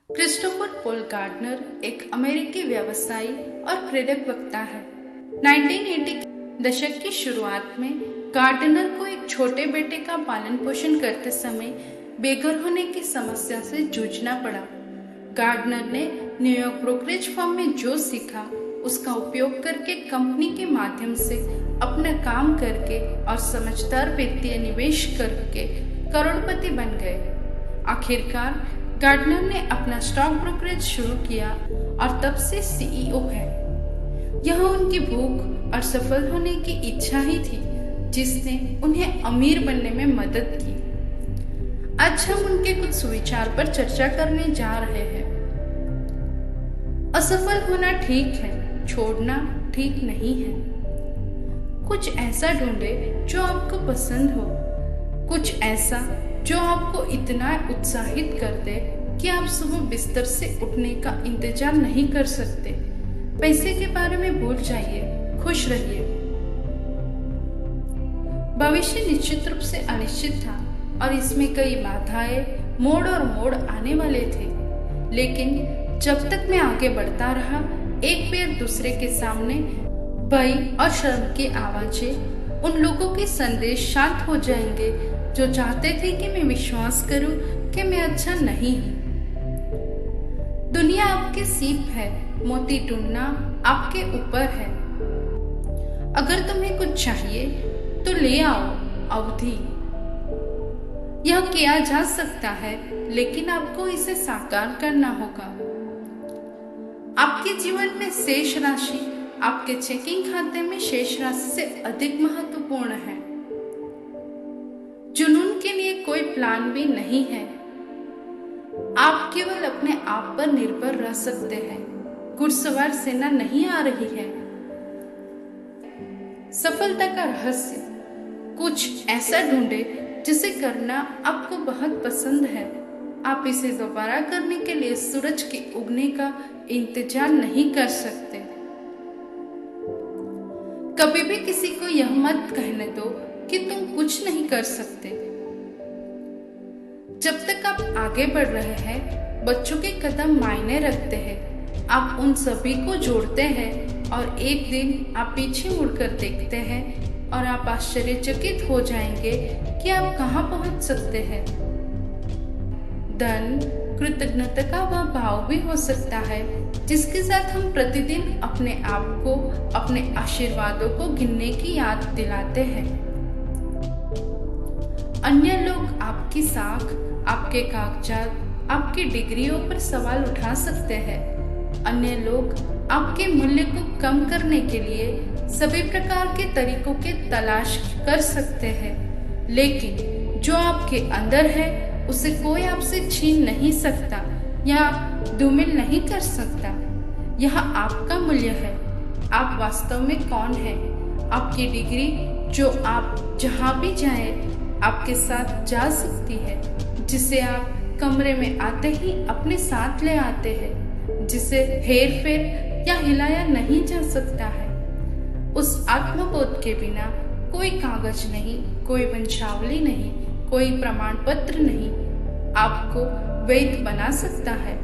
Christopher Paul gardener एक अमेरिकी व्यवसायी और प्रेरक वक्ता है। 1980 के दशक की शुरुआत में गार्डनर को एक छोटे बेटे का पालन पोषण करते समय बेघर होने की समस्या से जूझना पड़ा। गार्डनर ने न्यूयॉर्क ब्रोकरेज फर्म में जो सीखा उसका उपयोग करके कंपनी के माध्यम से अपना काम करके और समझदार वित्तीय निवेश करके करोड़पति बन गए। आखिरकार गार्डनर ने अपना स्टॉक ब्रोकरेज शुरू किया और तब से सीईओ है। यह उनकी भूख और सफल होने की इच्छा ही थी जिसने उन्हें अमीर बनने में मदद की। आज हम उनके कुछ सुविचार पर चर्चा करने जा रहे हैं। असफल होना ठीक है, छोड़ना ठीक नहीं है। कुछ ऐसा ढूंढे जो आपको पसंद हो, कुछ ऐसा जो आपको इतना उत्साहित कर दे कि आप सुबह बिस्तर से उठने का इंतजार नहीं कर सकते। पैसे के बारे में भूल जाइए, खुश रहिए। भविष्य निश्चित रूप से अनिश्चित था और इसमें कई बाधाएं, मोड़ आने वाले थे, लेकिन जब तक मैं आगे बढ़ता रहा, एक पैर दूसरे के सामने भय और शर्म की आवाजें, उन लोगों के संदेश शांत हो जाएंगे जो चाहते थे कि मैं विश्वास करूं कि मैं अच्छा नहीं हूं। दुनिया आपके सीप है, मोती ढूंढना आपके ऊपर है। अगर तुम्हें कुछ चाहिए तो ले आओ। अवधि यह किया जा सकता है, लेकिन आपको इसे साकार करना होगा। आपके जीवन में शेष राशि आपके चेकिंग खाते में शेष राशि से अधिक महत्वपूर्ण है। जुनून के लिए कोई प्लान भी नहीं है। आप केवल अपने आप पर निर्भर रह सकते हैं। घुड़सवार सेना नहीं आ रही है। सफलता का रहस्य कुछ ऐसा ढूंढे जिसे करना आपको बहुत पसंद है। आप इसे दोबारा करने के लिए सूरज के उगने का इंतजार नहीं कर सकते। कभी भी किसी को यह मत कहने दो कि तुम कुछ नहीं कर सकते। जब तक आप आगे बढ़ रहे हैं, बच्चों के कदम मायने रखते हैं। आप उन सभी को जोड़ते हैं और एक दिन आप पीछे मुड़कर देखते हैं और आप आश्चर्यचकित हो जाएंगे कि आप कहां पहुंच सकते हैं। धन कृतज्ञता का वह भाव भी हो सकता है जिसके साथ हम प्रतिदिन अपने आप को, अपने आशीर्वादों को गिनने की याद दिलाते हैं। अन्य लोग आपकी साख, आपके कागजात, आपकी डिग्रियों पर सवाल उठा सकते हैं। अन्य लोग आपके मूल्य को कम करने के लिए सभी प्रकार के तरीकों की तलाश कर सकते हैं, लेकिन जो आपके अंदर है उसे कोई आपसे छीन नहीं सकता या धूमिल नहीं कर सकता। यह आपका मूल्य है। आप वास्तव में कौन हैं? आपकी डिग्री जो आप जहां भी जाएं आपके साथ जा सकती है, जिसे आप कमरे में आते ही अपने साथ ले आते हैं, जिसे हेर फेर या हिलाया नहीं जा सकता है। उस आत्मबोध के बिना कोई कागज नहीं, कोई वंशावली नहीं, कोई प्रमाण पत्र नहीं आपको वैध बना सकता है।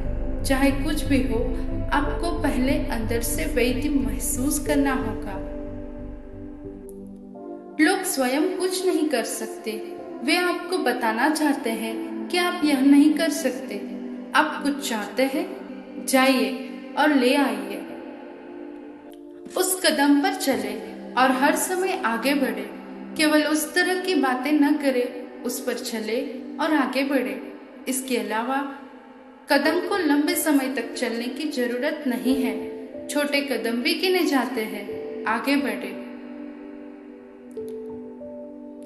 चाहे कुछ भी हो, आपको पहले अंदर से वैध महसूस करना होगा। लोग स्वयं कुछ नहीं कर सकते। वे आपको बताना चाहते हैं कि आप यह नहीं कर सकते। आप कुछ चाहते हैं, जाइए और ले आइए। उस कदम पर चले और हर समय आगे बढ़े। केवल उस तरह की बातें न करें, उस पर चले और आगे बढ़े। इसके अलावा कदम को लंबे समय तक चलने की जरूरत नहीं है। छोटे कदम भी गिने जाते हैं। आगे बढ़े।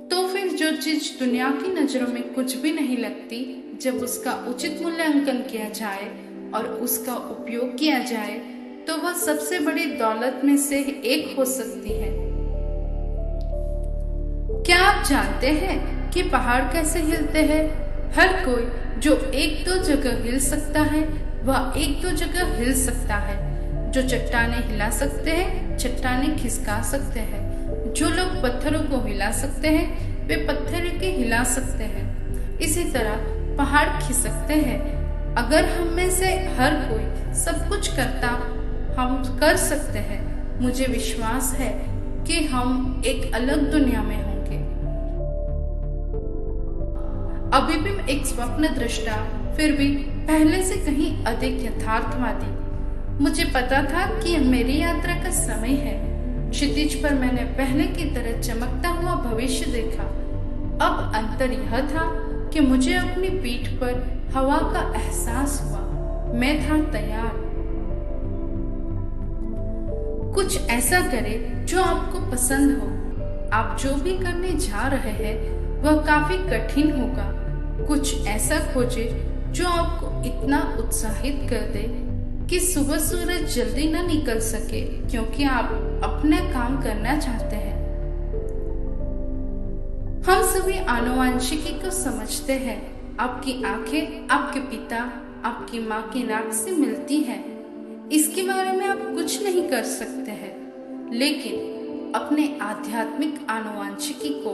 तो फिर जो चीज दुनिया की नजरों में कुछ भी नहीं लगती, जब उसका उचित मूल्यांकन किया जाए और उसका उपयोग किया जाए तो वह सबसे बड़ी दौलत में से एक हो सकती है। क्या आप जानते हैं कि पहाड़ कैसे हिलते हैं? हर कोई जो एक दो जगह हिल सकता है वह एक दो जगह हिल सकता है। जो चट्टानें हिला सकते हैं, चट्टानें खिसका सकते हैं। जो लोग पत्थरों को हिला सकते हैं, वे पत्थर के हिला सकते हैं। इसी तरह पहाड़ खिसकते हैं अगर हम में से हर कोई सब कुछ करता हम कर सकते हैं, मुझे विश्वास है कि हम एक अलग दुनिया में होंगे। अभी भी मैं एक स्वप्न दृष्टा, फिर भी पहले से कहीं अधिक यथार्थवादी। मुझे पता था कि यह मेरी यात्रा का समय है। क्षितिज पर मैंने पहले की तरह चमकता हुआ भविष्य देखा। अब अंतर यह था कि मुझे अपनी पीठ पर हवा का एहसास हुआ। मैं था तैयार। कुछ ऐसा करें जो आपको पसंद हो। आप जो भी करने जा रहे हैं वह काफी कठिन होगा। कुछ ऐसा खोजे जो आपको इतना उत्साहित कर दे कि सुबह सूरज जल्दी न निकल सके, क्योंकि आप अपना काम करना चाहते हैं। हम सभी आनुवांशिकी को समझते हैं। आपकी आंखें आपके पिता, आपकी माँ की नाक से मिलती हैं। इसके बारे में आप कुछ नहीं कर सकते हैं, लेकिन अपने आध्यात्मिक आनुवांशिकी को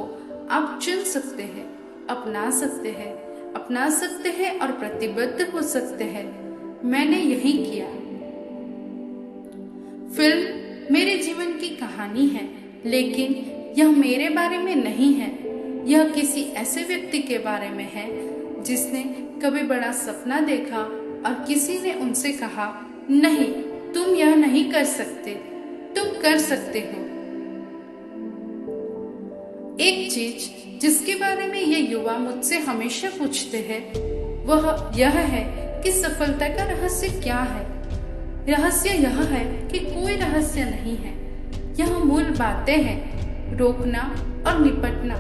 आप चुन सकते हैं, अपना सकते हैं और प्रतिबद्ध हो सकते हैं। मैंने यही किया। फिल्म मेरे जीवन की कहानी है, लेकिन यह मेरे बारे में नहीं है। यह किसी ऐसे व्यक्ति के बारे में है जिसने कभी बड़ा सपना देखा और किसी ने उनसे कहा, नहीं, तुम यह नहीं कर सकते, तुम कर सकते हो। एक चीज जिसके बारे में ये युवा मुझसे हमेशा पूछते हैं वह यह है कि सफलता का रहस्य क्या है। रहस्य यह है कि कोई रहस्य नहीं है। यह मूल बातें हैं, रोकना और निपटना।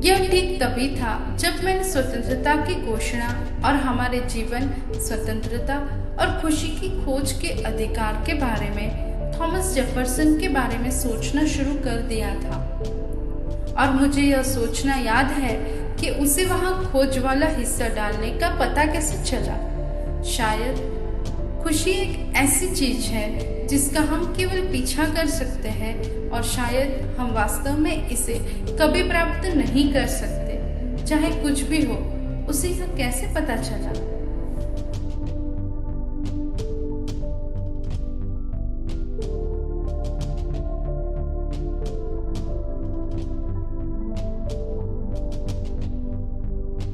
यह ठीक तभी था जब मैंने स्वतंत्रता की घोषणा और हमारे जीवन, स्वतंत्रता और खुशी की खोज के अधिकार के बारे में थॉमस जेफरसन के बारे में सोचना शुरू कर दिया था। और मुझे यह सोचना याद है कि उसे वहां खोज वाला हिस्सा डालने का पता कैसे चला। शायद खुशी एक ऐसी चीज है जिसका हम केवल पीछा कर सकते हैं, और शायद हम वास्तव में इसे कभी प्राप्त नहीं कर सकते। चाहे कुछ भी हो, उसे यह कैसे पता चला?